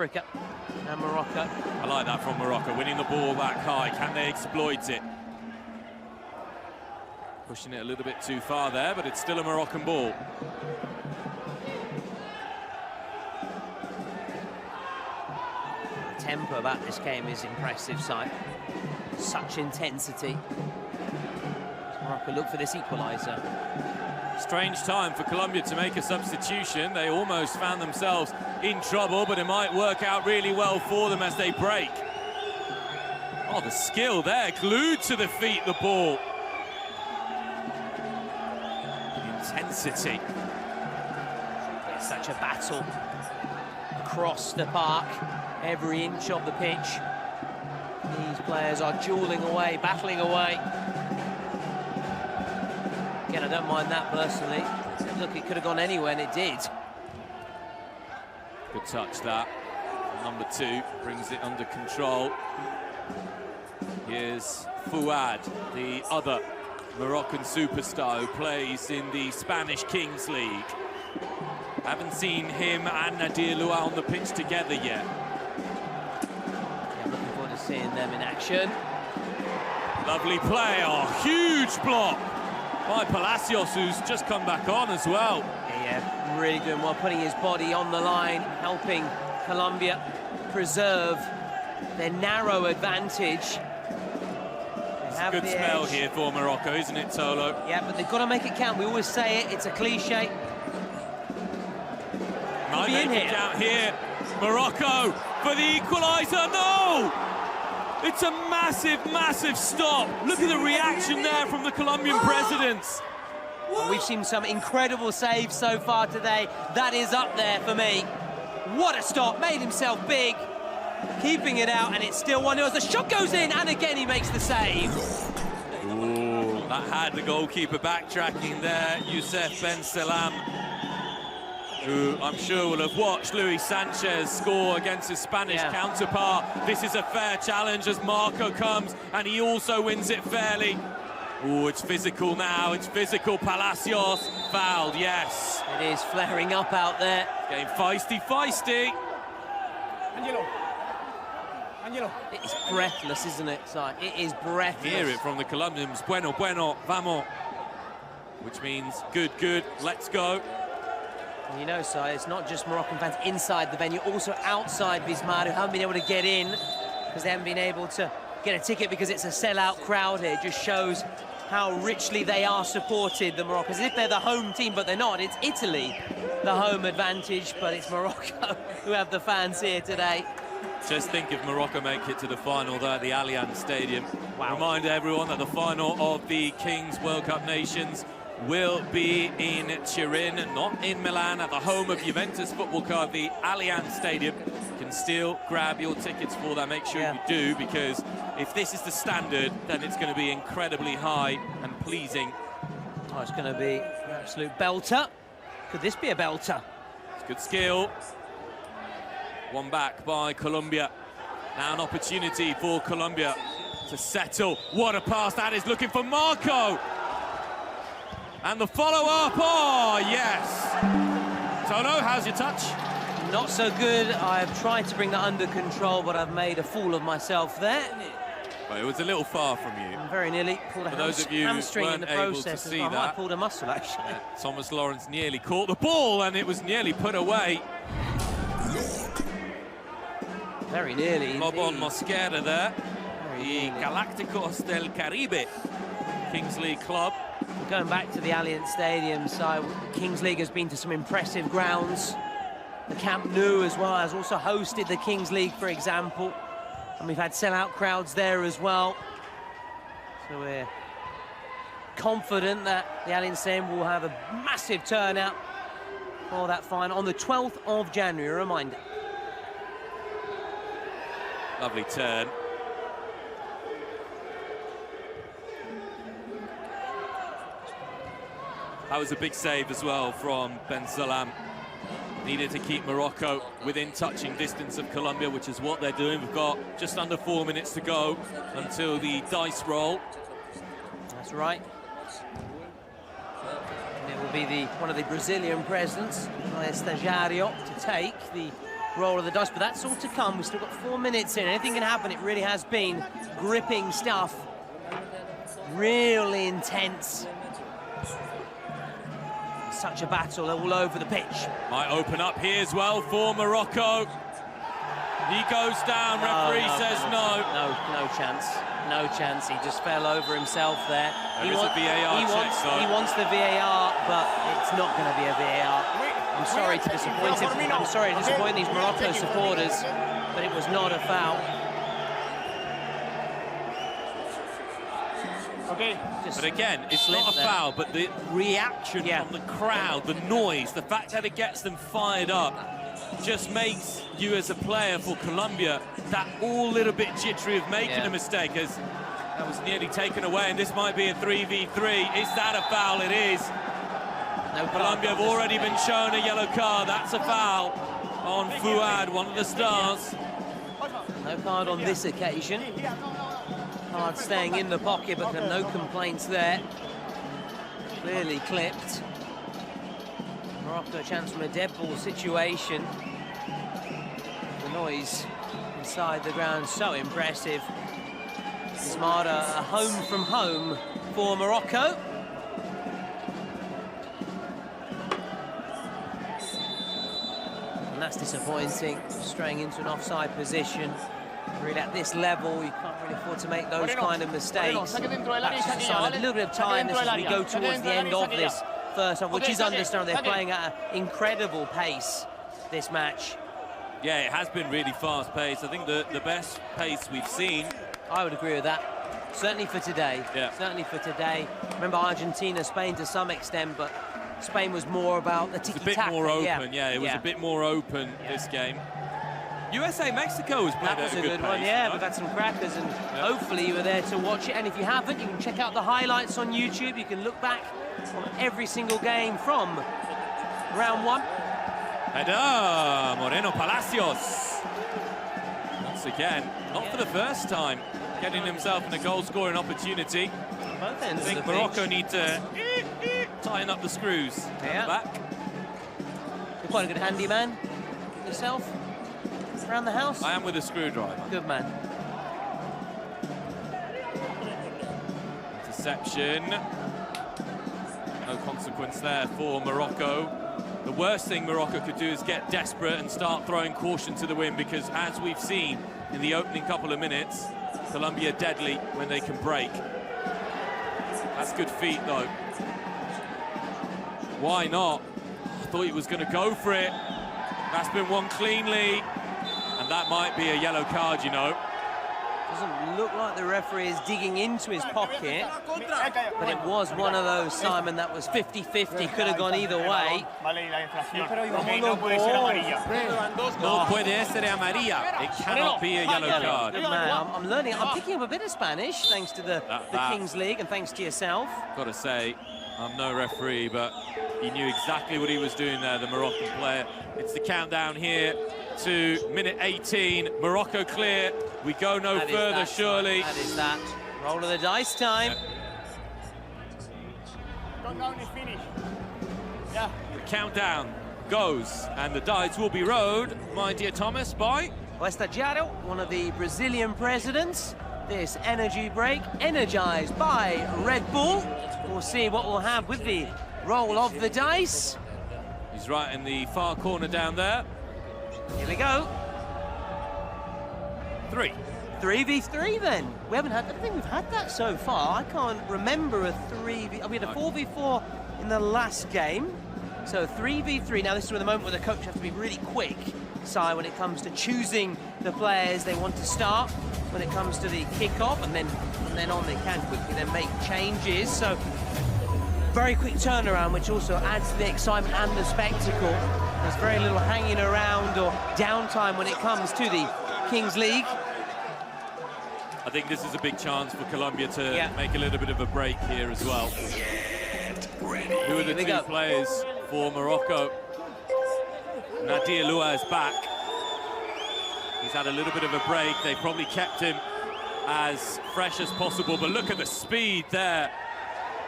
Africa and Morocco. I like that from Morocco, winning the ball back high. Can they exploit it? Pushing it a little bit too far there, but it's still a Moroccan ball. The tempo about this game is impressive, side. Such intensity. Morocco look for this equaliser. Strange time for Colombia to make a substitution. They almost found themselves in trouble, but it might work out really well for them as they break. Oh, the skill there, glued to the feet, the ball. Intensity. It's such a battle across the park, every inch of the pitch. These players are dueling away, battling away. Again, I don't mind that personally. Look, it could have gone anywhere, and it did. Good touch, that. Number 2 brings it under control. Here's Fouad, the other Moroccan superstar who plays in the Spanish Kings League. Haven't seen him and Nadir Loua on the pitch together yet. Yeah, looking forward to seeing them in action. Lovely play, oh, huge block by Palacios, who's just come back on as well. Yeah, really doing well, putting his body on the line, helping Colombia preserve their narrow advantage. It's a good spell here for Morocco, isn't it, Tolo? Yeah, but they've got to make it count. We always say it, it's a cliche. Might make it count here. Morocco for the equaliser, no! It's a massive, massive stop. Look at the reaction there from the Colombian presidents. We've seen some incredible saves so far today. That is up there for me. What a stop, made himself big, keeping it out, and it's still 1-0 as the shot goes in, and again he makes the save. Ooh, that had the goalkeeper backtracking there, Youssef Ben Salam, who I'm sure will have watched Luis Sanchez score against his Spanish counterpart. This is a fair challenge as Marco comes, and he also wins it fairly. Oh, it's physical now, it's physical. Palacios fouled, yes. It is flaring up out there. Getting feisty, feisty. Angelo. It is breathless, isn't it, Si? It is breathless. Hear it from the Colombians. Bueno, bueno, vamos. Which means good, good, let's go. And you know, Si, it's not just Moroccan fans inside the venue, also outside Bismarck who haven't been able to get in because they haven't been able to get a ticket because it's a sellout crowd here. It just shows how richly they are supported, the Moroccans, as if they're the home team, but they're not. It's Italy, the home advantage, but it's Morocco who have the fans here today. Just think if Morocco make it to the final there at the Allianz Stadium. Wow. Remind everyone that the final of the Kings World Cup Nations will be in Turin, not in Milan, at the home of Juventus Football Club, the Allianz Stadium. You can still grab your tickets for that. Make sure you do, because if this is the standard, then it's going to be incredibly high and pleasing. Oh, it's going to be an absolute belter. Could this be a belter? It's good skill. One back by Colombia. Now an opportunity for Colombia to settle. What a pass that is, looking for Marco. And the follow-up, oh, yes. Tono, how's your touch? Not so good. I've tried to bring that under control, but I've made a fool of myself there. Well, it was a little far from you. Very nearly pulled a hamstring in the process. I might pulled a muscle, actually. Thomas Lawrence nearly caught the ball, and it was nearly put away. Very nearly. Lob on Mosquera there. The Galacticos del Caribe Kings League club. Going back to the Allianz Stadium, so the Kings League has been to some impressive grounds. The Camp Nou as well has also hosted the Kings League, for example. And we've had sellout crowds there as well. So we're confident that the Allianz Stadium will have a massive turnout for that final on the 12th of January, a reminder. Lovely turn. That was a big save as well from Ben Salam. Needed to keep Morocco within touching distance of Colombia, which is what they're doing. We've got just under 4 minutes to go until the dice roll. That's right. And it will be one of the Brazilian presidents, Estagiario, to take the roll of the dice, but that's all to come. We've still got 4 minutes in. Anything can happen. It really has been gripping stuff. Really intense. Such a battle all over the pitch. Might open up here as well for Morocco. He goes down, referee says no. No chance. No chance. He just fell over himself there. There is a VAR check, though. He wants the VAR, but it's not going to be a VAR. I'm sorry to disappoint him. I'm sorry to disappoint these Morocco supporters, but it was not a foul. Okay. But again, it's not a foul, but the reaction from the crowd, the noise, the fact that it gets them fired up, just makes you as a player for Colombia that all little bit jittery of making a mistake, as that was nearly taken away, and this might be a 3v3. Is that a foul? It is. No, Colombia have already been shown a yellow card. That's a foul on Fuad, one of the stars. No card on this occasion. Card staying in the pocket, but no complaints there. Clearly clipped. Morocco a chance from a dead ball situation. The noise inside the ground, so impressive. Smarta, a home from home for Morocco. And that's disappointing, straying into an offside position. Really at this level, you can't really afford to make those kind of mistakes. That's just a sign of a little bit of tiredness as we go towards the end of this first half, which is understandable. They're playing at an incredible pace this match. Yeah, it has been really fast-paced. I think the best pace we've seen. I would agree with that. Certainly for today. Yeah. Certainly for today. Remember Argentina, Spain to some extent, but Spain was more about the tiki-taka. It's a bit more open, it was a bit more open this game. USA-Mexico was played at a good one, pace, we've had some crackers, and hopefully you were there to watch it. And if you haven't, you can check out the highlights on YouTube. You can look back on every single game from round one. Header, Moreno Palacios. Once again, not for the first time, getting himself in a goal-scoring opportunity. Both ends I think Morocco need to tighten up the screws back. You're quite a good handyman yourself around the house. I am with a screwdriver. Good man. Interception. No consequence there for Morocco. The worst thing Morocco could do is get desperate and start throwing caution to the wind, because as we've seen in the opening couple of minutes, Colombia deadly when they can break. That's good feet though. Why not? I thought he was going to go for it. That's been won cleanly. And that might be a yellow card, you know. Doesn't look like the referee is digging into his pocket, but it was one of those, Simon, that was 50-50, could have gone either way. No puede ser amarilla. It cannot be a yellow card. Good man. I'm learning, I'm picking up a bit of Spanish, thanks to the Kings League, and thanks to yourself. Got to say, I'm no referee, but he knew exactly what he was doing there, the Moroccan player. It's the countdown here to minute 18. Morocco clear. We go no further, surely. That is that. Roll of the dice time. The countdown goes, and the dice will be rowed, my dear Thomas, by O Estagiário, one of the Brazilian presidents. This energy break, energized by Red Bull. We'll see what we'll have with the roll of the dice. He's right in the far corner down there. Here we go. 3v3 then. We haven't had, I don't think we've had that so far. I can't remember a 3v, we had a 4v4 in the last game. So 3v3, now this is where the moment where the coach has to be really quick, Si, when it comes to choosing the players they want to start, when it comes to the kickoff, and then on they can quickly then make changes. So very quick turnaround, which also adds to the excitement and the spectacle. There's very little hanging around or downtime when it comes to the Kings League. I think this is a big chance for Colombia to make a little bit of a break here as well. Who are the two players for Morocco? Nadir Lua is back. He's had a little bit of a break. They probably kept him as fresh as possible, but look at the speed there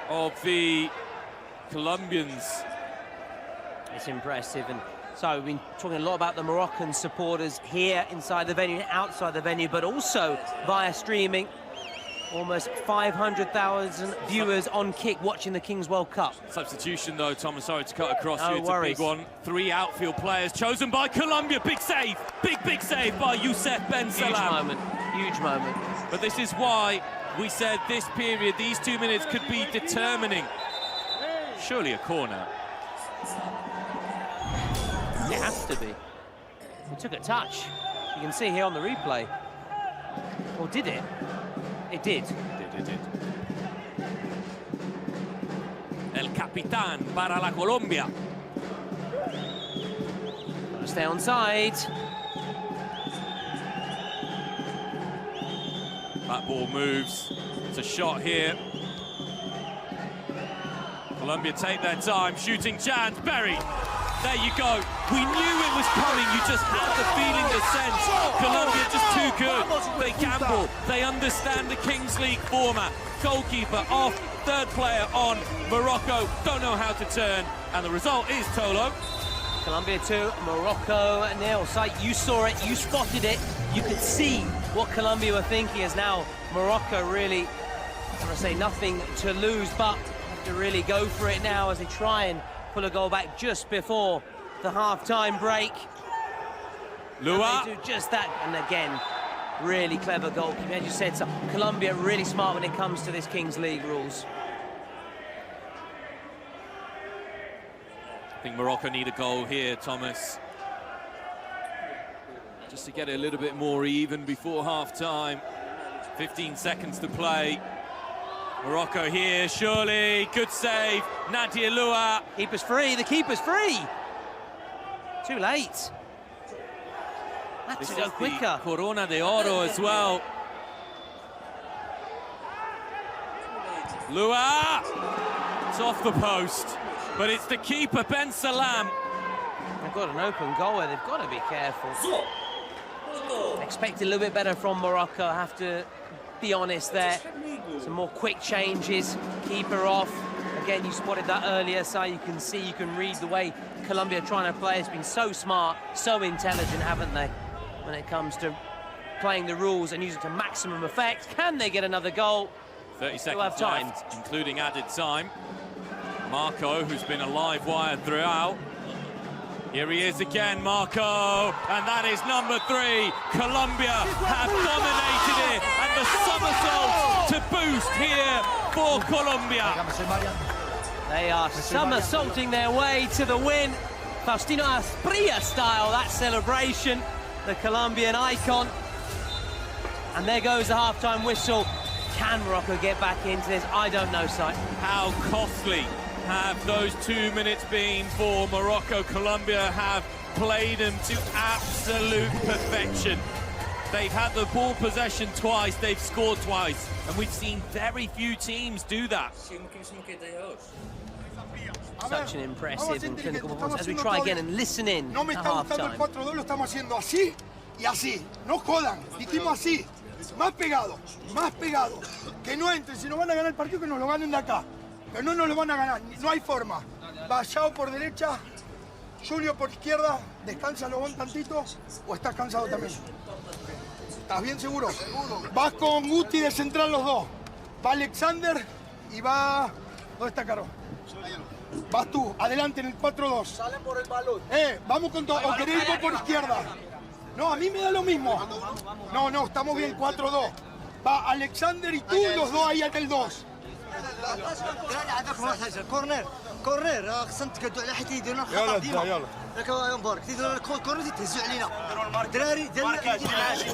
of the Colombians. It's impressive, and So we've been talking a lot about the Moroccan supporters here inside the venue and outside the venue, but also via streaming. Almost 500,000 viewers on Kick watching the Kings World Cup. Substitution though, Thomas, sorry to cut across you. It's worries. a big one. 3 outfield players chosen by Colombia. Big save, big save by Youssef Ben Salam. Huge moment, huge moment. But this is why we said this period, these 2 minutes could be determining. Surely a corner. It has to be. It took a touch. You can see here on the replay. Or did it? It did. It did. El Capitán para la Colombia. Gotta stay on side. That ball moves. It's a shot here. Colombia take their time. Shooting chance. Buried. There you go. We knew it was coming. You just had the feeling, the sense. Colombia just too good. They gamble. They understand the Kings League format. Goalkeeper off. Third player on. Morocco don't know how to turn. And the result is Tolo. Colombia 2, Morocco 0. So you saw it, you spotted it. You could see what Colombia were thinking as now Morocco really, I want to say nothing to lose, but have to really go for it now as they try and pull a goal back just before the half-time break. Lua. They do just that, and again, really clever goalkeeping. As you said, so Colombia really smart when it comes to this Kings League rules. I think Morocco need a goal here, Thomas. Just to get it a little bit more even before half-time. 15 seconds to play. Morocco here, surely, good save. Nadia Lua. Keeper's free, the keeper's free. Too late. Had to go quicker. Corona de Oro as well. Lua. It's off the post, but it's the keeper, Ben Salam. They've got an open goal where they've got to be careful. Expect a little bit better from Morocco, I have to be honest there. Some more quick changes, keeper off. Again, you spotted that earlier, so you can see, you can read the way Colombia are trying to play. It's been so smart, so intelligent, haven't they, when it comes to playing the rules and using it to maximum effect. Can they get another goal? 30 seconds left, including added time. Marco, who's been a live wire throughout. Here he is again, Marco, and that is number 3. Colombia have dominated it, and the somersault to boost here for Colombia. They are somersaulting their way to the win. Faustino Asprilla style, that celebration, the Colombian icon. And there goes the half-time whistle. Can Morocco get back into this? I don't know, Si. How costly have those 2 minutes been for Morocco? Colombia have played them to absolute perfection. They've had the ball possession twice, they've scored twice, and we've seen very few teams do that. Such an impressive and clinical performance. As we try again and listen in No me at está gustando el half-time. 4-2, lo estamos haciendo así y así. No jodan, dijimos así. Más pegado, que no entren, si nos van a ganar el partido que nos lo ganen de acá. Pero no nos lo van a ganar, no hay forma. Vallao por derecha, Julio por izquierda, descánsalo un tantito o estás cansado también. ¿Estás bien seguro? Vas con Guti de central los dos. Va Alexander y va... ¿Dónde está Caro? Vas tú, adelante en el 4-2. Salen por el balón. Vamos con todo, o querés ir por izquierda. No, a mí me da lo mismo. No, estamos bien, 4-2. Va Alexander y tú, los dos ahí en el 2. كورنر خصنا تقعدوا على حيت يديرونا الخطا ديما ياك مبارك تيديروا الكورنر تيهزوا علينا الدراري ديال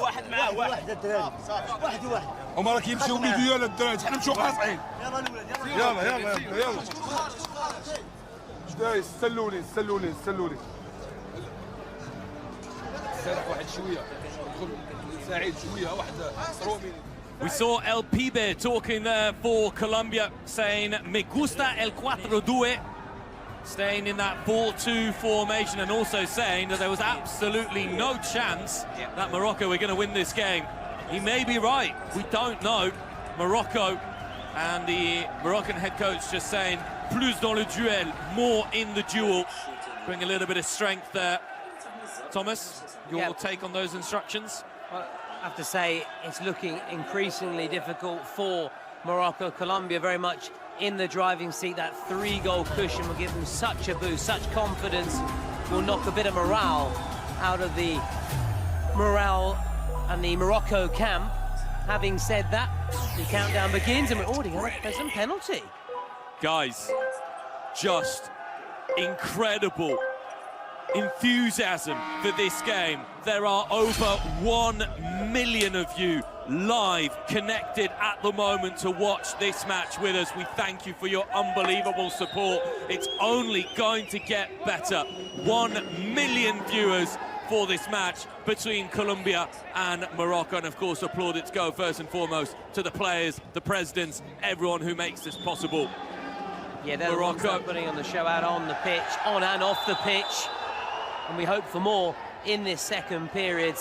واحد مع واحد الدراري واحد هما راه كيمشيو وليدو يلا الدراري حنا نمشيو قاطعين يلا الاولاد يلا جداي سلوني سرح واحد شويه سعيد شويه واحد رومي. We saw El Pibe talking there for Colombia, saying me gusta el 4-2, staying in that 4-2 formation, and also saying that there was absolutely no chance that Morocco were going to win this game. He may be right, we don't know. Morocco, and the Moroccan head coach just saying plus dans le duel, more in the duel. Bring a little bit of strength there. Thomas, your take on those instructions? Well, I have to say, it's looking increasingly difficult for Morocco. Colombia very much in the driving seat. That 3-goal cushion will give them such a boost, such confidence, will knock a bit of morale out of the and the Morocco camp. Having said that, the countdown begins and we're already on a present penalty. Guys, just incredible enthusiasm for this game. There are over 1 million of you live connected at the moment to watch this match with us. We thank you for your unbelievable support. It's only going to get better. 1 million viewers for this match between Colombia and Morocco, and of course applaudits go first and foremost to the players, the presidents, everyone who makes this possible. Yeah, they're Morocco putting on the show out on the pitch, on and off the pitch, and we hope for more in this second period.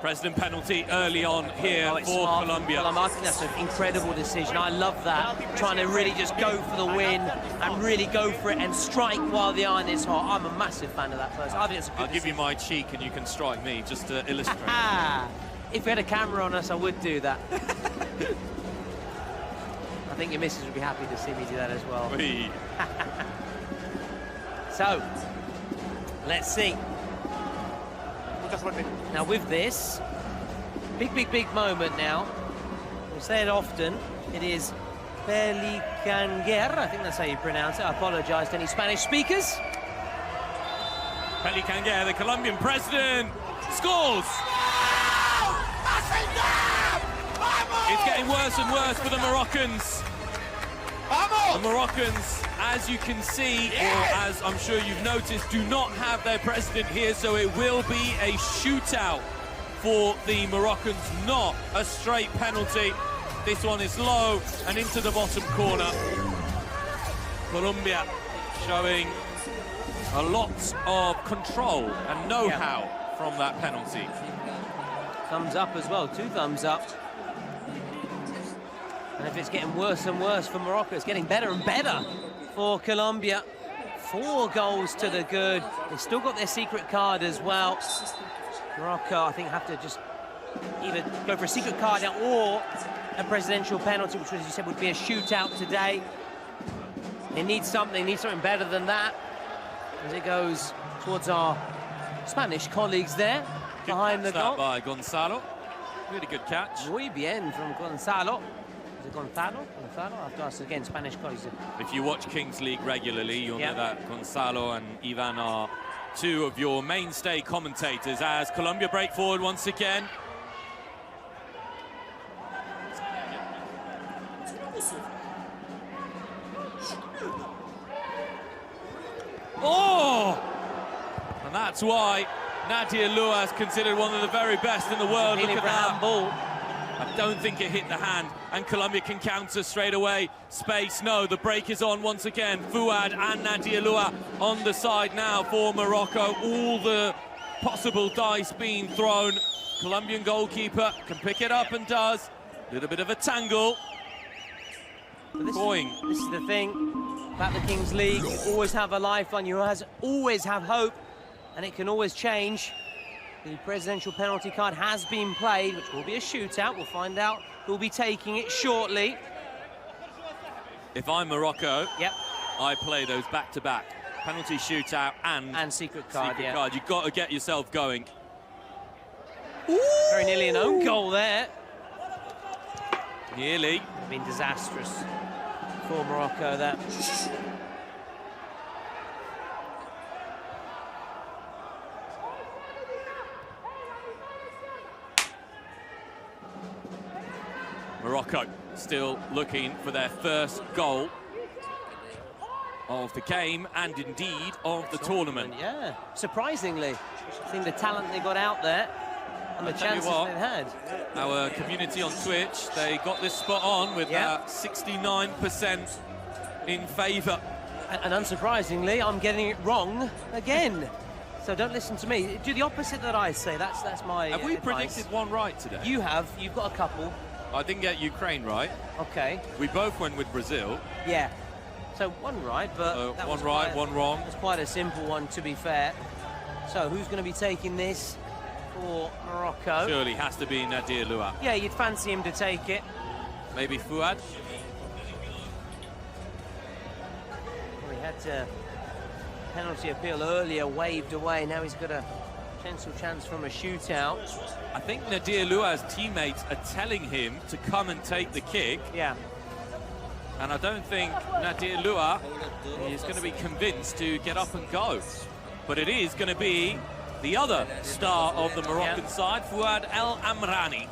President penalty early on here for smart. Colombia. Well, I think that's an incredible decision. I love that. Trying to really just go for the win and really go for it and strike while the iron is hot. I'm a massive fan of that person. I think it's a good I'll give you my cheek and you can strike me just to illustrate. If we had a camera on us, I would do that. I think your missus would be happy to see me do that as well. So, let's see. Now with this, big moment now. We say it often. It is Pelicanger. I think that's how you pronounce it. I apologize to any Spanish speakers. Pelicanger, the Colombian president, scores! It's getting worse and worse for the Moroccans. The Moroccans, as you can see, or as I'm sure you've noticed, do not have their president here, so it will be a shootout for the Moroccans, not a straight penalty. This one is low and into the bottom corner. Colombia showing a lot of control and know-how from that penalty. Thumbs up as well, 2 thumbs up. And if it's getting worse and worse for Morocco, it's getting better and better for Colombia. 4 goals to the good. They've still got their secret card as well. Morocco, I think, have to just either go for a secret card now or a presidential penalty, which, as you said, would be a shootout today. They need something better than that as it goes towards our Spanish colleagues there behind the goal. By Gonzalo. Really good catch. Muy bien from Gonzalo. Is it Gonzalo? Gonzalo? I have to ask again, Spanish colleagues. If you watch Kings League regularly, you'll know that Gonzalo and Ivan are 2 of your mainstay commentators as Colombia break forward once again. Oh! And that's why Nadia Lua is considered one of the very best in the world. Look at that ball. I don't think it hit the hand, and Colombia can counter straight away. Space, no, the break is on once again. Fouad and Nadia Lua on the side now for Morocco. All the possible dice being thrown. Colombian goalkeeper can pick it up and does. A little bit of a tangle. This is the thing about the Kings League. You always have a lifeline, you always have hope, and it can always change. The presidential penalty card has been played, which will be a shootout. We'll find out who'll be taking it shortly. If I'm Morocco, I play those back-to-back. Penalty shootout and secret card, You've got to get yourself going. Ooh! Very nearly an own goal there. Nearly. It's been disastrous for Morocco, that. Morocco still looking for their first goal of the game and indeed of the tournament. Yeah, surprisingly, seeing the talent they got out there and the chances they've had. Our community on Twitch, they got this spot on with 69% in favour. And unsurprisingly, I'm getting it wrong again. So don't listen to me. Do the opposite that I say. That's my Have we advice. predicted one right today? You have. You've got a couple. I didn't get Ukraine right. Okay. We both went with Brazil. Yeah. So one right, but that one was right, one wrong. It's quite a simple one, to be fair. So who's going to be taking this for Morocco? Surely has to be Nadir Lua. Yeah, you'd fancy him to take it. Maybe Fuad. Well, he had a penalty appeal earlier, waved away. Now he's got a potential chance from a shootout. I think Nadir Lua's teammates are telling him to come and take the kick. Yeah. And I don't think Nadir Lua is going to be convinced to get up and go. But it is going to be the other star of the Moroccan side, Fuad El Amrani.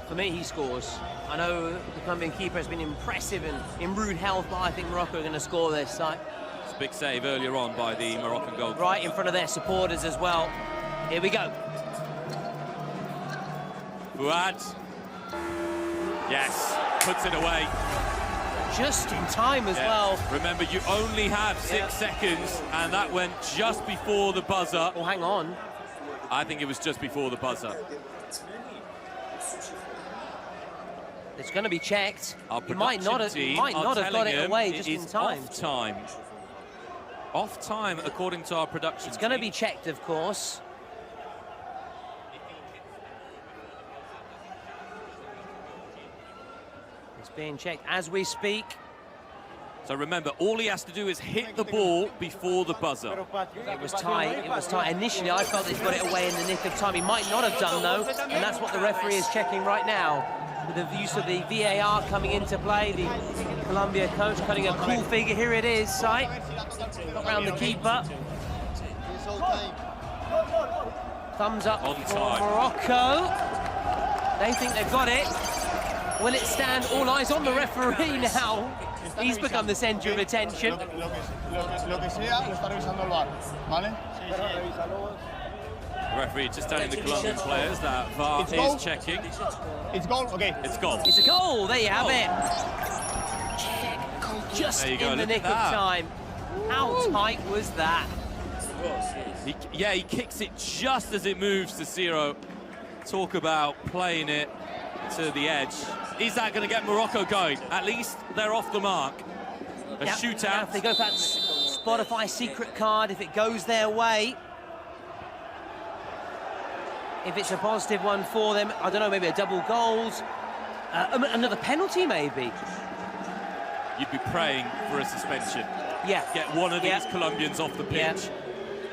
For me, he scores. I know the Colombian keeper has been impressive and in rude health, but I think Morocco are going to score this side. It's a big save earlier on by the Moroccan goalkeeper. Right in front of their supporters as well. Here we go. Fuad. Yes, puts it away. Just in time as well. Remember, you only have 6 seconds, and that went just before the buzzer. Oh, hang on. I think it was just before the buzzer. It's going to be checked. Our He might not have got it away just in time. Off time. Off time, according to our production. It's going to be checked, of course. It's being checked as we speak. So remember, all he has to do is hit the ball before the buzzer. It was tight, it was tight. Initially, I felt he'd got it away in the nick of time. He might not have done, though, and that's what the referee is checking right now. With the use of the VAR coming into play, the Colombia coach cutting a cool figure. Here it is, sight. Around the keeper. Thumbs up On for time. Morocco. They think they've got it. Will it stand? All eyes on the referee now. He's become the centre of attention. The referee just telling the Colombian players that VAR is checking. It's goal, okay. It's goal. It's a goal. There you have it. Just There you go, in the look nick at of that. time. How tight was that? He kicks it just as it moves to 0. Talk about playing it to the edge. Is that going to get Morocco going? At least they're off the mark. A Now, shootout. if they go for that Spotify secret card, if it goes their way, if it's a positive one for them, I don't know, maybe a double goals, another penalty maybe. You'd be praying for a suspension. Yeah. Get one of these Colombians off the pitch. Yeah.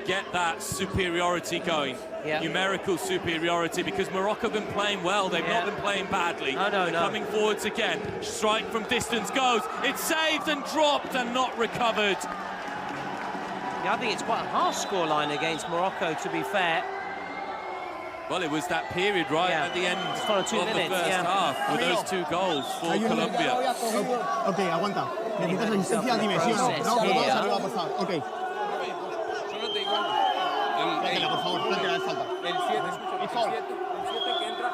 Get that superiority going. Yeah. Numerical superiority, because Morocco have been playing well. They've not been playing badly. They're coming forwards again. Strike from distance goes. It's saved and dropped and not recovered. Yeah, I think it's quite a harsh scoreline against Morocco, to be fair. Well, it was that period right at the end It's kind of 2 of minutes, the first half with those 2 goals for Colombia. Ok, aguanta. Necesitas asistencia, dime, ¿sí o no? No, pero vamos arriba, por favor. Ok. Plátela, por favor, plátela, es falta.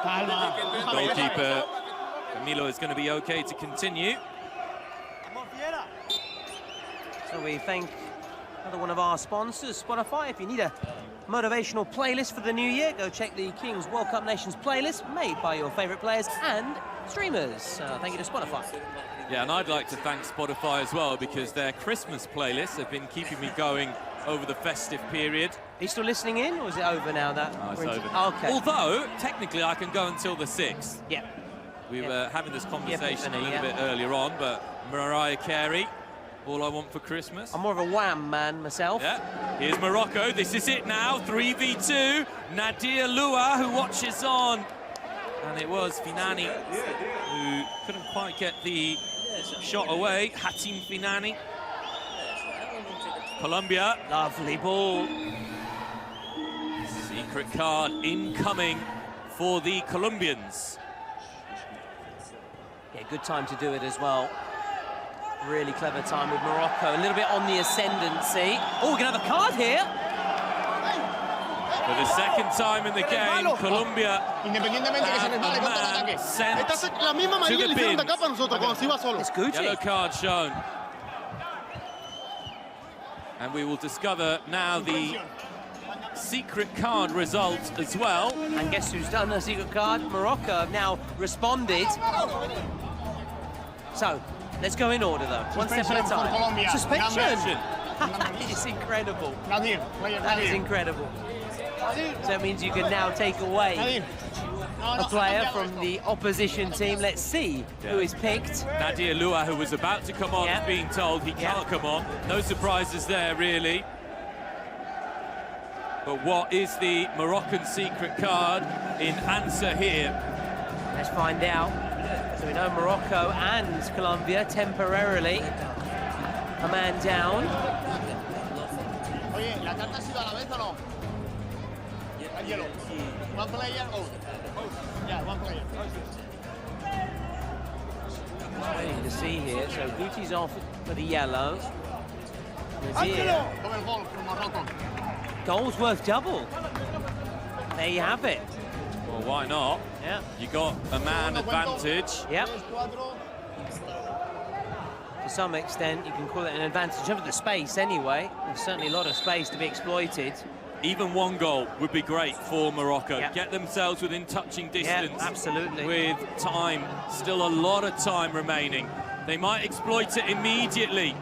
Calma. Goalkeeper Camilo is going to be okay to continue. So we thank another one of our sponsors, Spotify. If you need a motivational playlist for the new year, go check the Kings World Cup Nations playlist made by your favourite players and streamers. Thank you to Spotify. Yeah, and I'd like to thank Spotify as well, because their Christmas playlists have been keeping me going over the festive period. Are you still listening in, or is it over now? No, it's over. Okay. Although, technically, I can go until the 6th. Yeah. We were having this conversation a little yeah. bit earlier on, but Mariah Carey, All I Want for Christmas. I'm more of a Wham man myself. Yeah, here's Morocco. This is it now, 3v2. Nadir Lua, who watches on. And it was Finani who couldn't quite get the shot away. Hatim Finani. Colombia. Lovely ball. Secret card incoming for the Colombians. Yeah, good time to do it as well. Really clever time with Morocco. A little bit on the ascendancy. Oh, we're going to have a card here. For the second time in the game, Colombia Independientemente que se resbale contra el ataque. Esta es la misma amarilla le hicieron de acá para nosotros cuando se iba solo. It's Gucci. Yellow card shown. And we will discover now the secret card result as well. And guess who's done the secret card? Morocco have now responded. So, Let's go in order, though. One step at a time. Colombia. Suspension. That is incredible. Nadir, player That is Nadir. incredible. So it means you can now take away Nadir. a player from the opposition team. Let's see who is picked. Nadir Lua, who was about to come on, Yeah. is being told he can't come on. No surprises there, really. But what is the Moroccan secret card in answer here? Let's find out. So we know Morocco and Colombia temporarily a man down. Oye, ¿la carta ha sido a la vez o no? Yellow. One player, oh. Yeah, one player. Waiting to see here. So Guti's off for the yellow. Nazir, Double goal from Morocco. goals worth double. There you have it. Well, why not? Yeah. You got a man advantage. Yep. To some extent, you can call it an advantage. In terms of the space, anyway, there's certainly a lot of space to be exploited. Even one goal would be great for Morocco. Yep. Get themselves within touching distance. Yeah, absolutely. With time, still a lot of time remaining. They might exploit it immediately.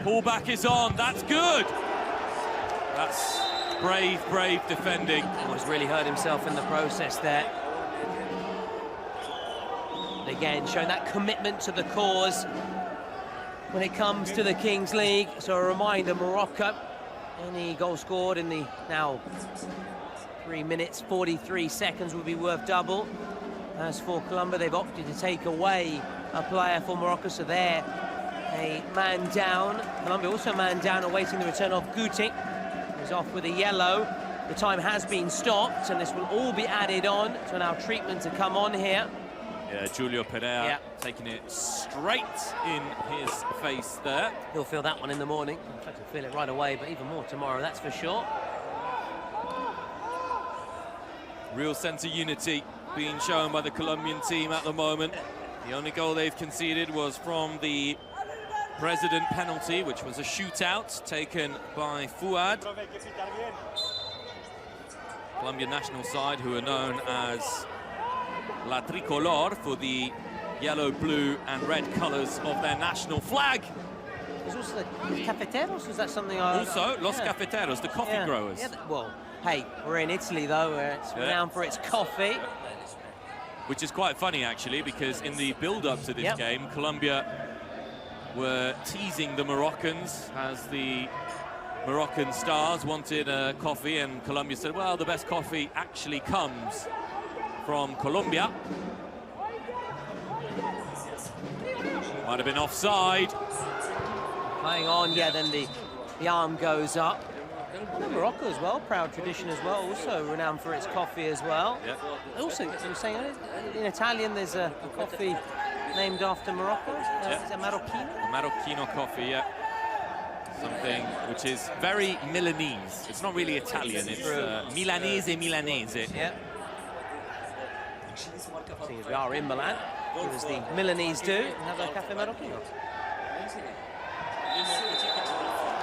Pullback is on, that's good. That's brave, brave defending. Almost really hurt himself in the process there. And again, showing that commitment to the cause when it comes to the Kings League. So a reminder, Morocco, any goal scored in the now 3 minutes, 43 seconds will be worth double. As for Colombia, they've opted to take away a player for Morocco, so they're a man down. Colombia also man down, awaiting the return of Guti. He's off with a yellow. The time has been stopped, and this will all be added on to allow treatment to come on here. Yeah, Julio Pereira taking it straight in his face there. He'll feel that one in the morning. In fact, he'll feel it right away, but even more tomorrow, that's for sure. Real sense of unity being shown by the Colombian team at the moment. The only goal they've conceded was from the President penalty, which was a shootout taken by Fuad. Colombian national side, who are known as La Tricolor for the yellow, blue and red colours of their national flag. There's also the cafeteros, is that something I... Also, Los Cafeteros, the coffee growers. Yeah, well, hey, we're in Italy, though, where it's renowned for its coffee. Which is quite funny, actually, because in the build-up to this game, Colombia were teasing the Moroccans as the Moroccan stars wanted a coffee, and Colombia said, well, the best coffee actually comes from Colombia. Might have been offside. Hang on, yeah, then the arm goes up. And Morocco as well, proud tradition as well, also renowned for its coffee as well. Yep. Also, I'm saying, in Italian, there's a coffee named after Morocco. Is it Marocchino? Marocchino coffee, yeah. Something which is very Milanese. It's not really Italian, it's Milanese. Yeah. Seeing as we are in Milan, do as the Milanese do, and have a cafe Marocchino.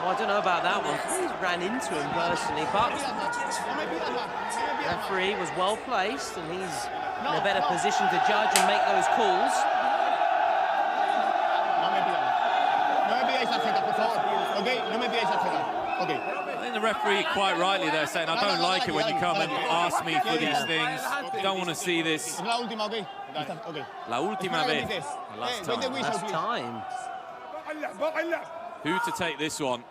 Well, I don't know about that one. He ran into him personally, but the referee was well placed, and he's in a better position to judge and make those calls. I think the referee quite rightly there saying, I don't like it when you come and ask me for these things. Don't want to see this. La última vez. The last time. Last time. Who to take this one?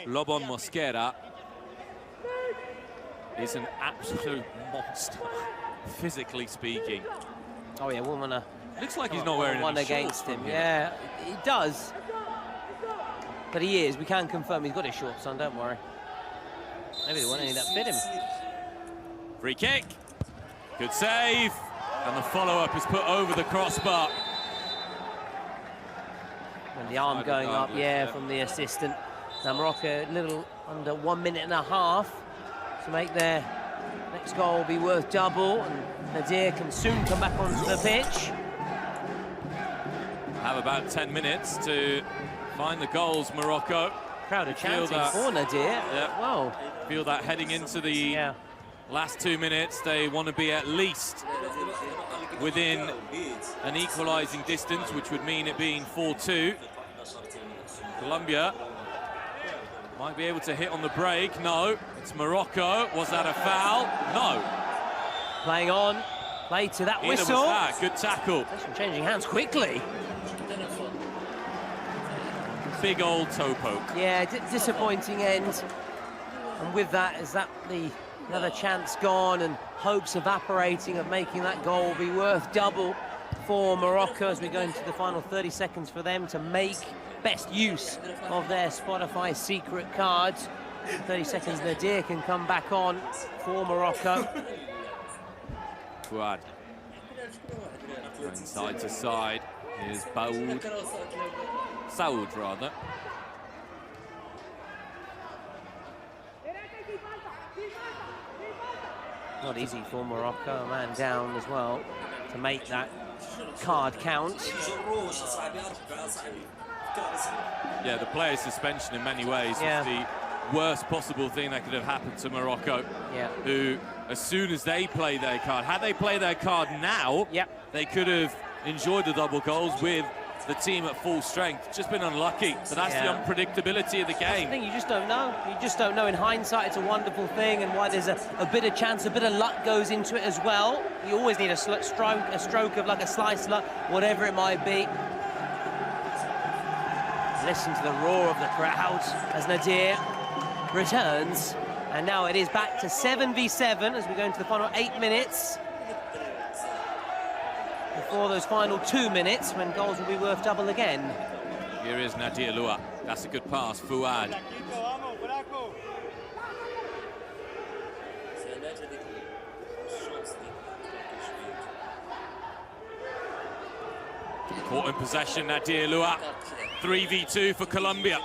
Lobon Mosquera is an absolute monster, physically speaking. Oh yeah, wouldn't want to. Looks like he's not wearing one any against shorts him. from Yeah, he does. But he is. We can confirm he's got his shorts on. Don't worry. Maybe the one only that fit him. Free kick. Good save. And the follow-up is put over the crossbar. And the arm going up, from the assistant. Now Morocco, a little under 1 minute and a half to make their next goal be worth double. And Nadir can soon come back onto the pitch. Have about 10 minutes to find the goals, Morocco. Crowd are chanting for Nadir. Yeah. Wow. Feel that heading into the last 2 minutes, they want to be at least within an equalising distance, which would mean it being 4-2. Colombia might be able to hit on the break. No, it's Morocco. Was that a foul? No. Playing on, play to that Neither whistle. was that. Good tackle. Changing hands quickly. Big old toe poke. Yeah, disappointing end. And with that, is that another chance gone and hopes evaporating of making that goal be worth double for Morocco as we go into the final 30 seconds for them to make best use of their Spotify secret cards. 30 seconds, Nadir can come back on for Morocco. Fuad. Going side to side. Here's Baoud. Saoud, rather. Not easy for Morocco, a man down as well, to make that card count. Yeah, the player suspension in many ways was the worst possible thing that could have happened to Morocco. Yeah. Who, as soon as they play their card, had they played their card now, they could have enjoyed the double goals with the team at full strength. Just been unlucky. So that's the unpredictability of the game. I think you just don't know. You just don't know. In hindsight, it's a wonderful thing, and why there's a bit of chance, a bit of luck goes into it as well. You always need a stroke of like a slice of luck, whatever it might be. Listen to the roar of the crowd as Nadir returns. And now it is back to 7v7 as we go into the final 8 minutes. Before those final 2 minutes when goals will be worth double again. Here is Nadir Lua. That's a good pass. Fuad. Caught in possession, Nadir Lua. 3v2 for Colombia.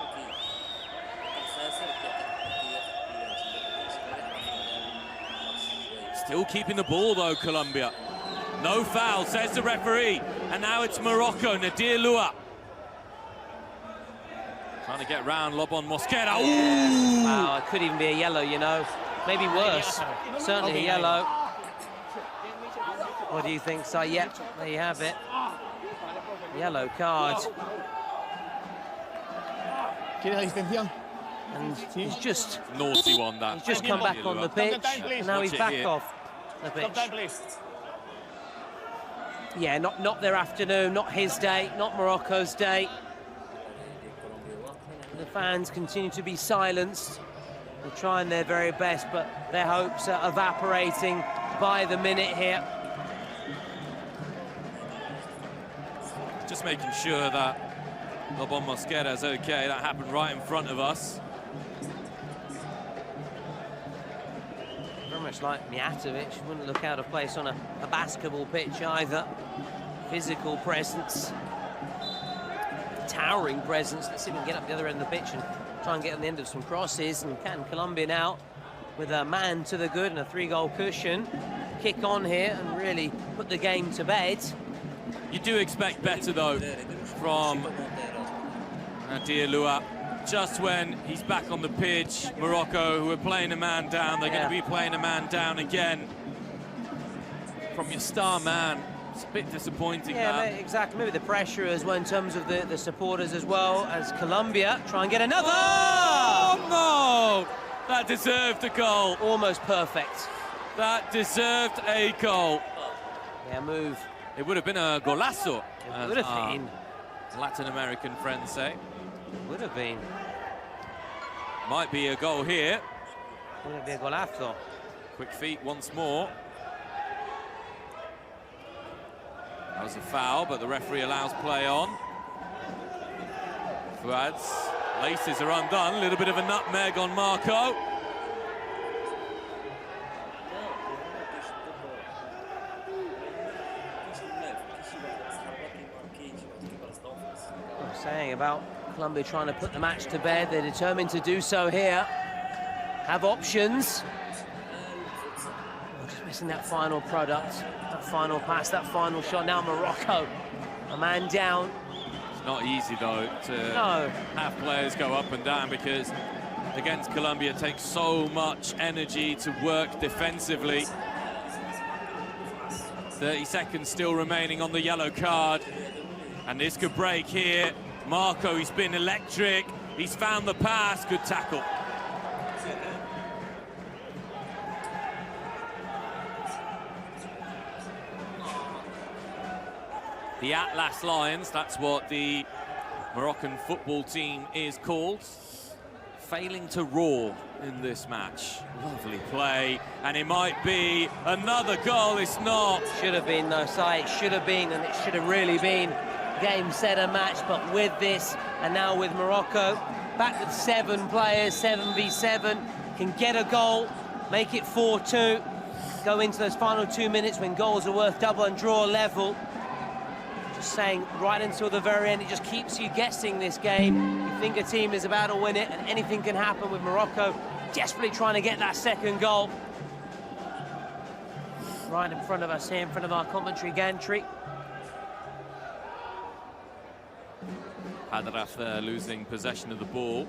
Still keeping the ball though, Colombia. No foul, says the referee. And now it's Morocco, Nadir Lua. Trying to get round, lob on Mosquera. Ooh! Wow, it could even be a yellow, you know. Maybe worse. Certainly a yellow. What do you think, Si? Yep, there you have it. Yellow card. And he's just... Naughty one, that. He's just come back on the pitch, and now he's back off the pitch. Yeah, not their afternoon, not his day, not Morocco's day. The fans continue to be silenced. They're trying their very best, but their hopes are evaporating by the minute here. Just making sure that Lobon Mosquera is okay. That happened right in front of us. Very much like Mijatovic, wouldn't look out of place on a basketball pitch either. Physical presence, towering presence. Let's see if we can get up the other end of the pitch and try and get on the end of some crosses. And can Colombia now, with a man to the good and a 3-goal cushion, kick on here and really put the game to bed. You do expect better though from Nadir Lua. Just when he's back on the pitch, Morocco, who are playing a man down, they're going to be playing a man down again. From your star man, it's a bit disappointing. Exactly. Maybe the pressure as well in terms of the supporters as well as Colombia try and get another. Oh no! That deserved a goal. Almost perfect. That deserved a goal. Yeah, move. It would have been a golazo. It would have been. Latin American friends say. Would have been. Might be a goal here. Would have been a golazo. Quick feet once more. That was a foul, but the referee allows play on. Fuad's laces are undone. A little bit of a nutmeg on Marco. Saying about Colombia trying to put the match to bed. They're determined to do so here. Have options. Just missing that final product, that final pass, that final shot. Now Morocco, a man down. It's not easy though to have players go up and down, because against Colombia it takes so much energy to work defensively. 30 seconds still remaining on the yellow card. And this could break here. Marco, he's been electric. He's found the pass. Good tackle. The Atlas Lions, that's what the Moroccan football team is called. Failing to roar in this match. Lovely play, and it might be another goal. It's not. Should have been, though, Si. It should have been, and it should have really been game, set, and match. But with this, and now with Morocco, back with 7 players, 7v7, can get a goal, make it 4-2, go into those final 2 minutes when goals are worth double and draw level. Saying right until the very end, it just keeps you guessing this game. You think a team is about to win it, and anything can happen with Morocco desperately trying to get that second goal. Right in front of us here, in front of our commentary gantry. Hadraf there losing possession of the ball.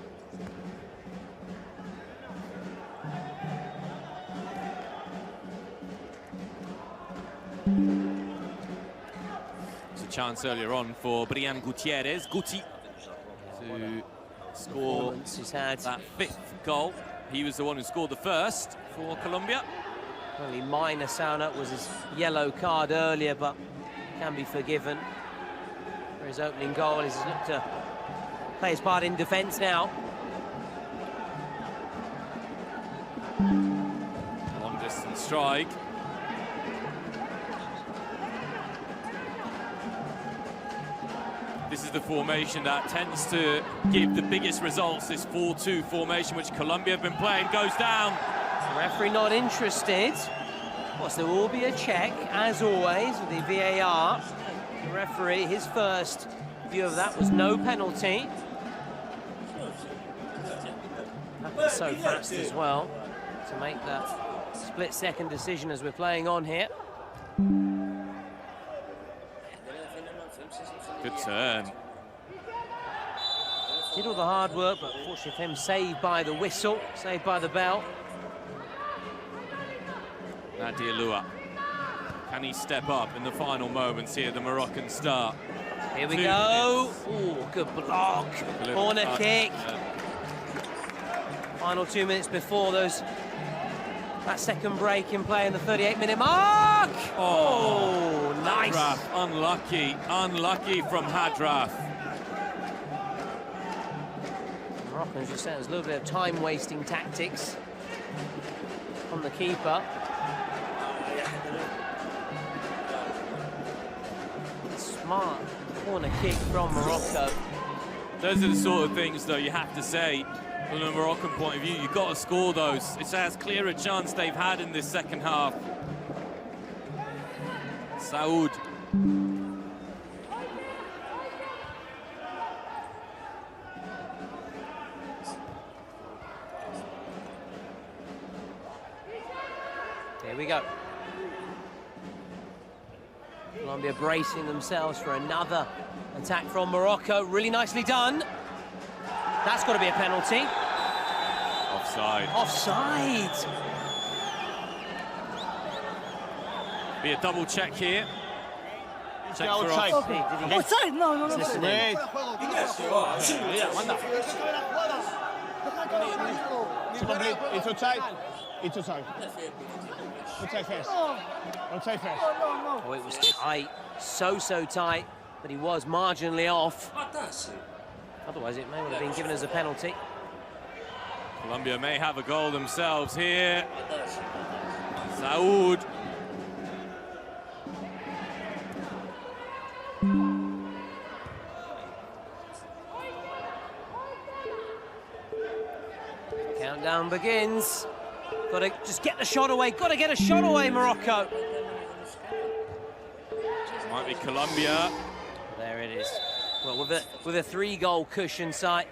Chance earlier on for Brian Gutierrez, Guti, to score that 5th goal. He was the one who scored the first for Colombia. Only minor Sauna was his yellow card earlier, but can be forgiven for his opening goal. He's looked to play his part in defence now. Long distance strike. This is the formation that tends to give the biggest results, this 4-2 formation, which Colombia have been playing, goes down. The referee not interested. Of course, there will be a check, as always, with the VAR. The referee, his first view of that was no penalty. Happened so fast as well to make that split-second decision as we're playing on here. Good turn. Did all the hard work, but unfortunately for him, saved by the whistle, saved by the bell. Nadia Lua. Can he step up in the final moments here, the Moroccan star? Here we go. Oh, good block. Corner kick. Final 2 minutes before that second break in play in the 38-minute mark. Oh, nice. Hadraf, unlucky from Hadraf. Moroccans just said there's a little bit of time-wasting tactics from the keeper. Smart corner kick from Morocco. Those are the sort of things, though, you have to say, from a Moroccan point of view, you've got to score those. It's as clear a chance they've had in this second half. Saoud. Here we go. Colombia bracing themselves for another attack from Morocco. Really nicely done. That's got to be a penalty. Offside. Offside. Be a double check here. Check for outside. offside. Outside? No. Listen Wait. It's outside. It's outside. Outside first. Outside first. Oh, it was tight. So tight. But he was marginally off. Otherwise, it may well have been given as a penalty. Colombia may have a goal themselves here. Saoud. Countdown begins. Got to just get the shot away. Got to get a shot away, Morocco. Might be Colombia. There it is. Well, with a 3-goal cushion site,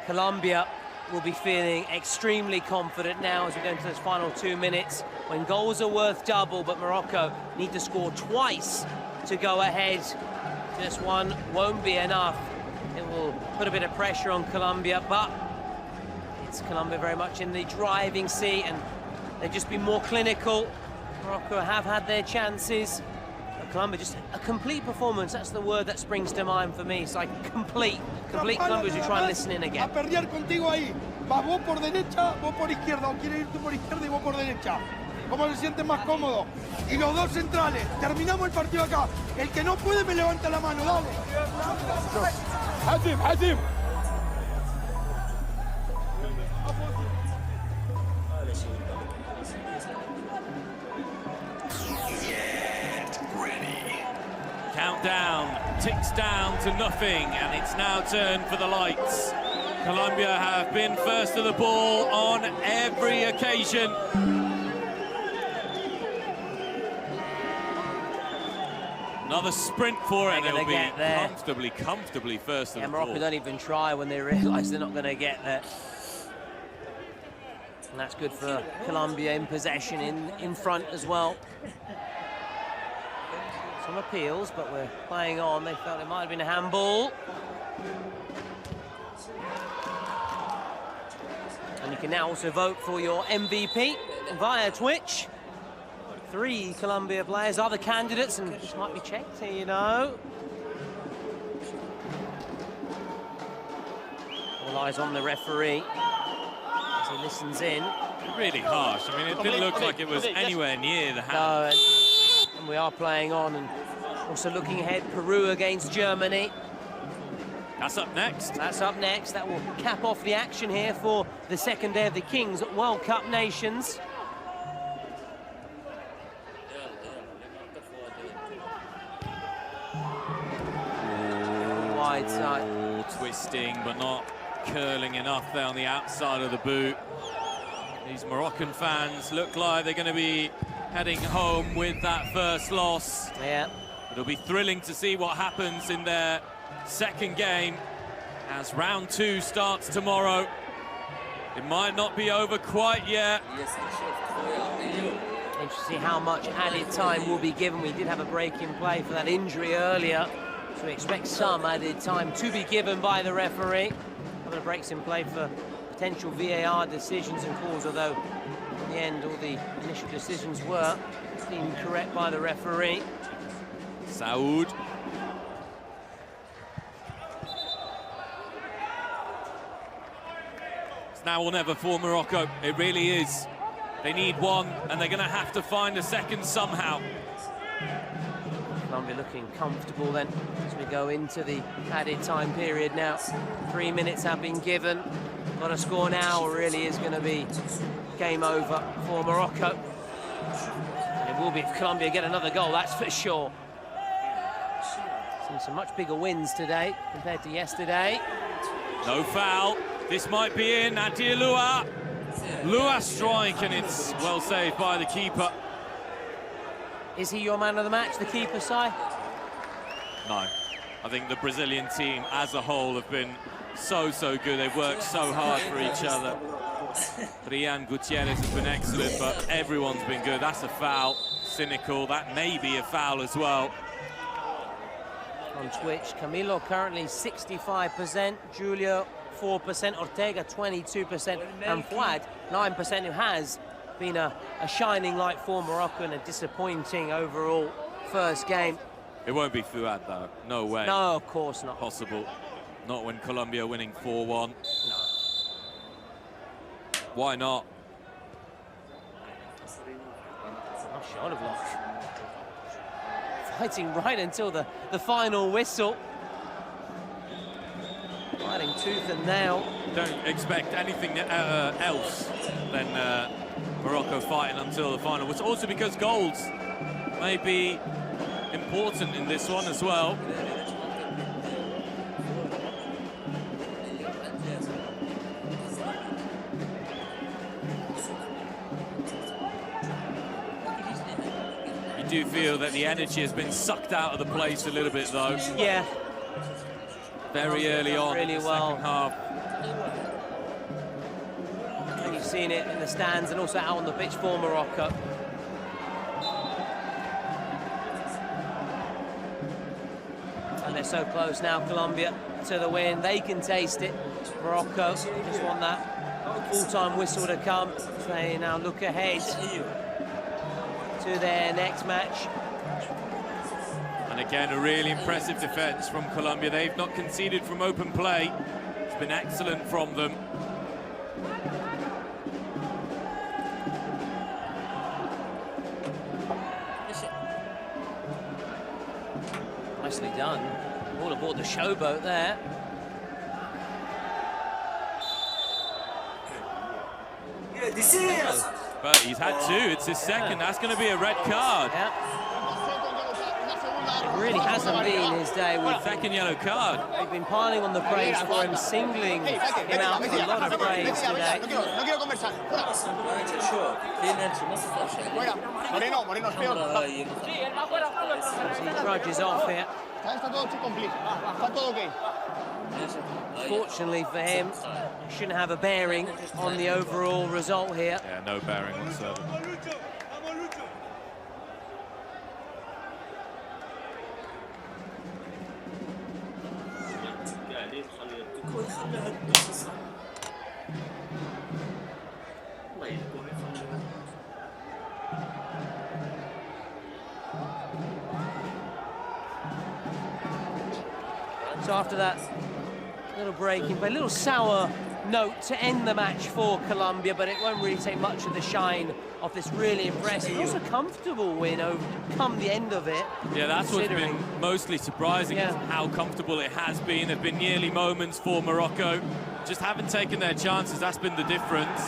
Colombia will be feeling extremely confident now as we go into those final 2 minutes when goals are worth double, but Morocco need to score twice to go ahead. Just one won't be enough. It will put a bit of pressure on Colombia, but it's Colombia very much in the driving seat, and they've just been more clinical, Morocco have had their chances. But Colombia, just a complete performance. That's the word that springs to mind for me. It's like complete Colombia as we try and listen in again. A perder contigo ahí. Vas vos por derecha, vos por izquierda. O quieres ir tú por izquierda y vos por derecha. ¿Cómo se siente más cómodo? Y los dos centrales. Terminamos el partido acá. El que no puede me levanta la mano. Dale. Hazim, Hazim. Countdown ticks down to nothing, and it's now turned for the lights. Colombia have been first to the ball on every occasion. Another sprint for it, they'll be comfortably first to the ball. Morocco don't even try when they realise they're not going to get there. And that's good for Colombia in possession, in front as well. Some appeals, but we're playing on. They felt it might have been a handball. And you can now also vote for your MVP via Twitch. 3 Colombia players are the candidates, and this might be checked here, you know. All eyes on the referee as he listens in. Really harsh. I mean, it didn't look like it was anywhere near the hand. No, and we are playing on, and also looking ahead, Peru against Germany. That's up next. That's up next. That will cap off the action here for the second day of the Kings World Cup Nations. Wide side. Twisting, but not curling enough there on the outside of the boot. These Moroccan fans look like they're going to be heading home with that first loss. Yeah. It'll be thrilling to see what happens in their second game as round 2 starts tomorrow. It might not be over quite yet. Interesting to see how much added time will be given. We did have a break in play for that injury earlier, so we expect some added time to be given by the referee. A couple of breaks in play for potential VAR decisions and calls, although in the end all the initial decisions were deemed correct by the referee. Saoud. It's now or never for Morocco. It really is. They need one, and they're going to have to find a second somehow. Colombia looking comfortable then as we go into the added time period now. 3 minutes have been given. Got a score now, really is going to be game over for Morocco. And it will be if Colombia get another goal, that's for sure. Seen some much bigger wins today compared to yesterday. No foul. This might be in. Nadir Lua. Lua strike, and it's well saved by the keeper. Is he your man of the match, the keeper, Si? No. I think the Brazilian team as a whole have been so good. They've worked so hard for each other. Rian Gutierrez has been excellent, but everyone's been good. That's a foul. Cynical. That may be a foul as well. On Twitch, Camilo currently 65%, Julio 4%, Ortega 22%, and Fuad 9%, who has been a shining light for Morocco and a disappointing overall first game. It won't be Fuad though, no way. No, of course not. Possible. Not when Colombia are winning 4-1. No. Why not? Not short of luck. Fighting right until the final whistle. Fighting tooth and nail. Don't expect anything else than Morocco fighting until the final. It's also because goals may be important in this one as well. Do feel that the energy has been sucked out of the place a little bit, though. Yeah. Very early on really in the well. second half. And you've seen it in the stands and also out on the pitch for Morocco. And they're so close now, Colombia, to the win. They can taste it. Morocco just want that full-time whistle to come. They now look ahead to their next match. And again, a really impressive defence from Colombia. They've not conceded from open play. It's been excellent from them. Nicely done. All aboard the showboat there. But he's had two. It's his second. That's going to be a red card. Yeah. It really hasn't been his day. With Second yellow card. They've been piling on the praise for him, singling him out for a lot of praise today. He trudges off here. Fortunately for him, it shouldn't have a bearing on the overall result here. Yeah, no bearing whatsoever. So after that little breaking, but a little sour note to end the match for Colombia, but it won't really take much of the shine off this really impressive, also comfortable win come the end of it. Yeah, that's what's been mostly surprising, is how comfortable it has been. There have been nearly moments for Morocco. Just haven't taken their chances, that's been the difference.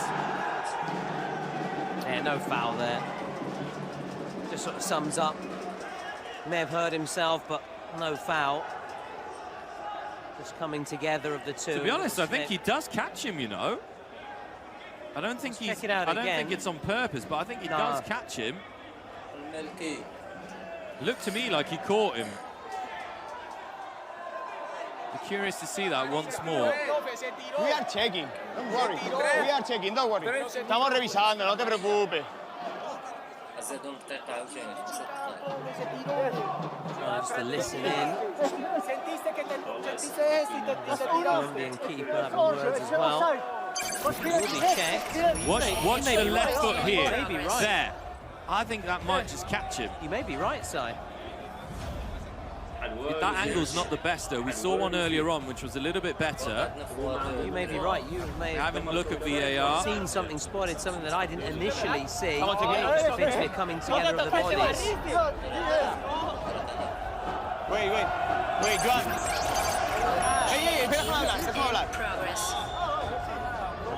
Yeah, no foul there. Just sort of sums up. May have hurt himself, but no foul. Just coming together of the two. To be honest, I think he does catch him, you know. I don't think Check it out I don't again. think it's on purpose, but I think he does catch him. Looked to me like he caught him. I'm curious to see that once more. We are checking, don't worry. We are checking, don't worry. Estamos revisando, no te preocupes. Just to listen in. Colombian keeper having words as well. Will be checked. Watch the left foot here. Maybe right. There. I think that might just catch him. You may be right, Si. That angle's not the best, though. We saw one earlier on, which was a little bit better. You may be right. You may have Having a look at VAR. seen something, spotted something that I didn't initially see. It seems to be coming together of the bodies. Wait, Joan. Hey, déjame hablar.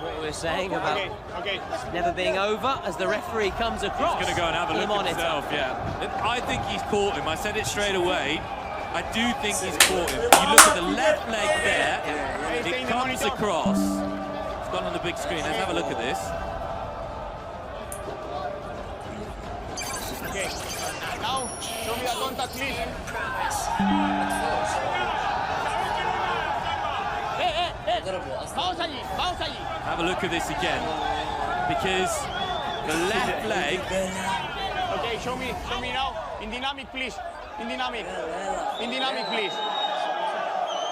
What we're saying about Okay. never being over as the referee comes across. He's going to go and have a look at himself, yeah. I think he's caught him. I said it straight away. I do think he's caught him. You look at the left leg there, it comes across. It's gone on the big screen. Let's have a look at this. Okay. Now, show me the contact, please. Vamos allí. Have a look at this again. Because the left leg... Okay, show me now. In dynamic, please. In dynamic, please.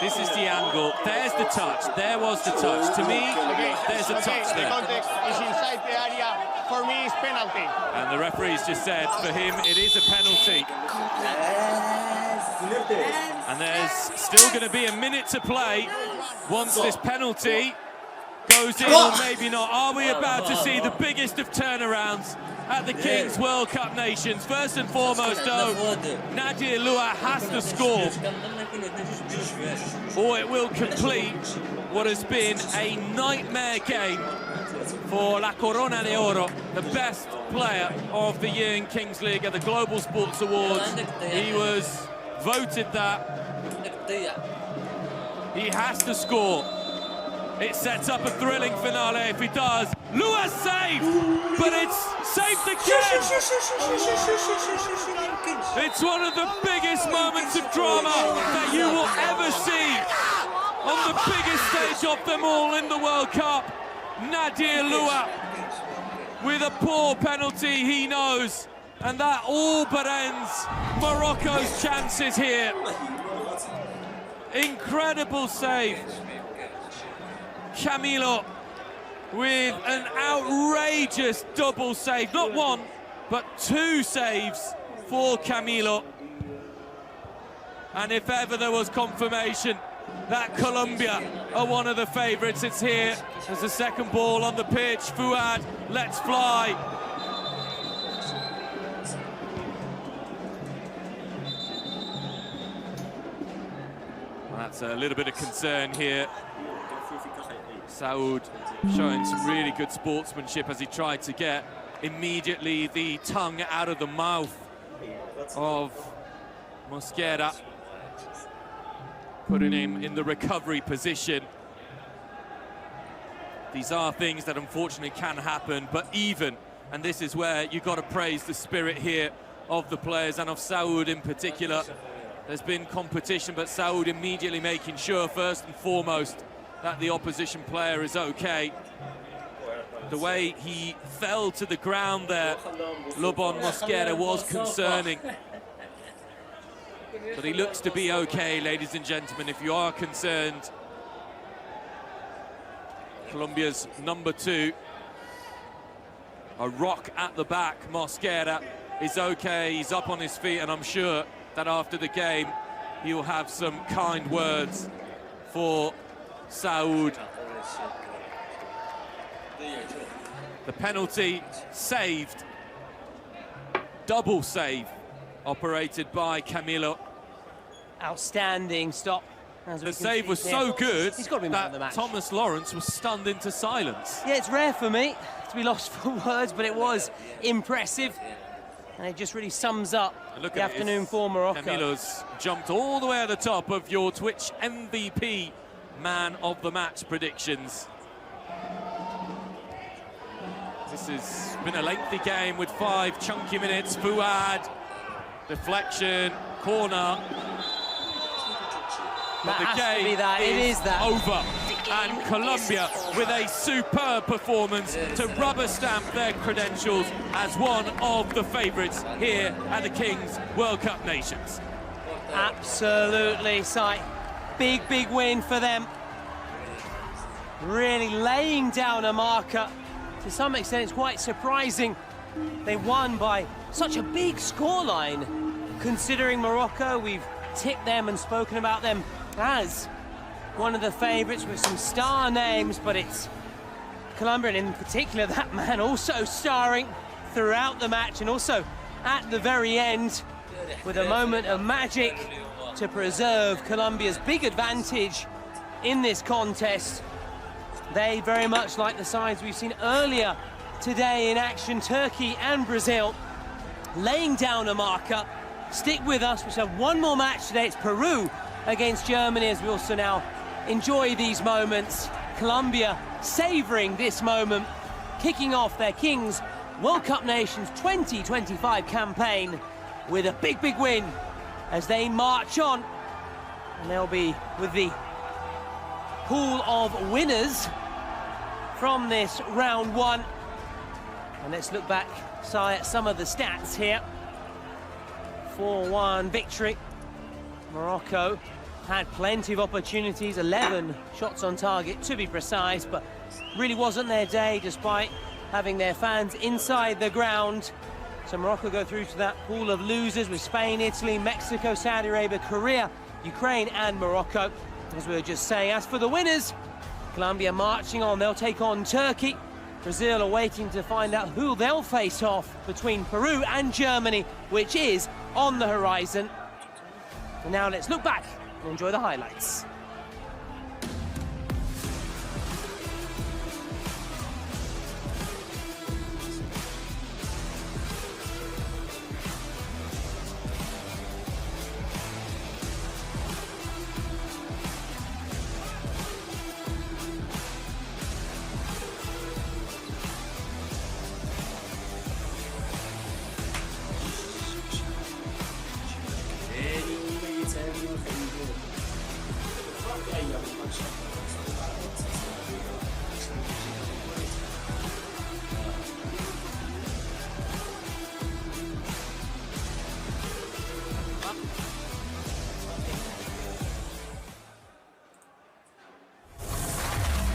This is the angle. There's the touch. There was the touch. To me, there's a touch The there. context is inside the area. For me, it's penalty. And the referee's just said, for him, it is a penalty. And there's still going to be a minute to play once this penalty goes in, or maybe not. Are we about to see the biggest of turnarounds at the Kings World Cup Nations? First and foremost, though, Nadir Lua has to score, or it will complete what has been a nightmare game for La Corona de Oro, the best player of the year in Kings League at the Global Sports Awards. He was voted that. He has to score. It sets up a thrilling finale if he does. Lua saved, but it's saved again. It's one of the biggest moments of drama that you will ever see on the biggest stage of them all in the World Cup. Nadir Lua with a poor penalty, he knows, and that all but ends Morocco's chances here. Incredible save. Camilo with an outrageous double save. Not one, but 2 saves for Camilo. And if ever there was confirmation that Colombia are one of the favourites, it's here. There's a second ball on the pitch. Fuad lets fly. Well, that's a little bit of concern here. Saud showing some really good sportsmanship as he tried to get immediately the tongue out of the mouth of Mosquera, putting him in the recovery position. These are things that unfortunately can happen, but even, and this is where you've got to praise the spirit here of the players and of Saud in particular. There's been competition, but Saud immediately making sure, first and foremost, that the opposition player is okay. The way he fell to the ground there, Lobon Mosquera, was concerning. But he looks to be okay, ladies and gentlemen, if you are concerned. Colombia's number 2, a rock at the back, Mosquera, is okay, he's up on his feet, and I'm sure that after the game, he'll have some kind words for Saud. The penalty saved, double save operated by Camilo. Outstanding stop. The save was so good He's got to be man of the that match. Thomas Lawrence was stunned into silence. Yeah, it's rare for me to be lost for words, but it was impressive. And it just really sums up the afternoon for Morocco. Camilo's jumped all the way at the top of your Twitch MVP man of the match predictions. This has been a lengthy game with 5 chunky minutes. Fuad, deflection, corner. But the game is over. And Colombia with a superb performance to rubber stamp their credentials as one of the favourites here at the Kings World Cup Nations. Absolutely, Si. Big, big win for them. Really laying down a marker. To some extent, it's quite surprising they won by such a big scoreline. Considering Morocco, we've tipped them and spoken about them as one of the favourites with some star names, but it's Colombia, and in particular that man also starring throughout the match and also at the very end with a moment of magic to preserve Colombia's big advantage in this contest. They, very much like the sides we've seen earlier today in action, Turkey and Brazil, laying down a marker. Stick with us, we have one more match today. It's Peru against Germany, as we also now enjoy these moments. Colombia savouring this moment, kicking off their Kings World Cup Nations 2025 campaign with a big, big win as they march on. And they'll be with the pool of winners from this round 1. And let's look back, Si, at some of the stats here. 4-1 victory. Morocco had plenty of opportunities, 11 shots on target to be precise, but really wasn't their day despite having their fans inside the ground. So Morocco go through to that pool of losers with Spain, Italy, Mexico, Saudi Arabia, Korea, Ukraine and Morocco. As we were just saying, as for the winners, Colombia marching on, they'll take on Turkey. Brazil are waiting to find out who they'll face off between Peru and Germany, which is on the horizon. And now let's look back and enjoy the highlights. أيام الماتش